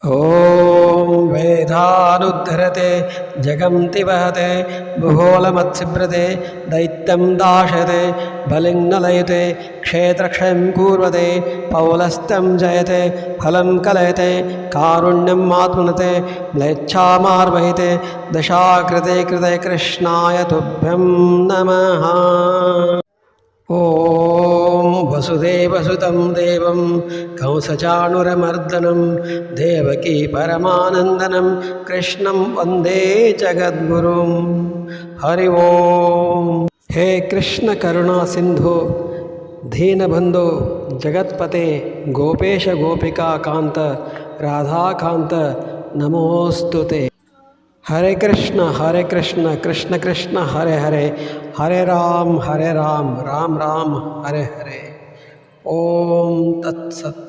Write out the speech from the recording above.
ॐ वेदानुद्धरते जगन्ति वहते बुभोलमत्सिभ्रते दैत्यं दाशते बलिं नलयते क्षेत्रक्षयं कूर्वते पौलस्त्यं जयते फलं कलयते कारुण्यं मात्मनते म्लेच्छामार्वहिते दशाकृते कृते कृष्णाय तुभ्यं नमः। ॐ वसुदेवसुतं देवं कंसचाणूरमर्दनं देवकी परमानन्दनं कृष्णं वन्दे जगद्गुरुं। हरि ओम। हे कृष्ण करुणा सिंधु दीनबंधु जगत्पते गोपेश गोपिका कांत राधाकांत नमोस्तुते। हरे कृष्ण कृष्ण कृष्ण हरे हरे, हरे राम राम राम हरे हरे। ओम तत्सत्।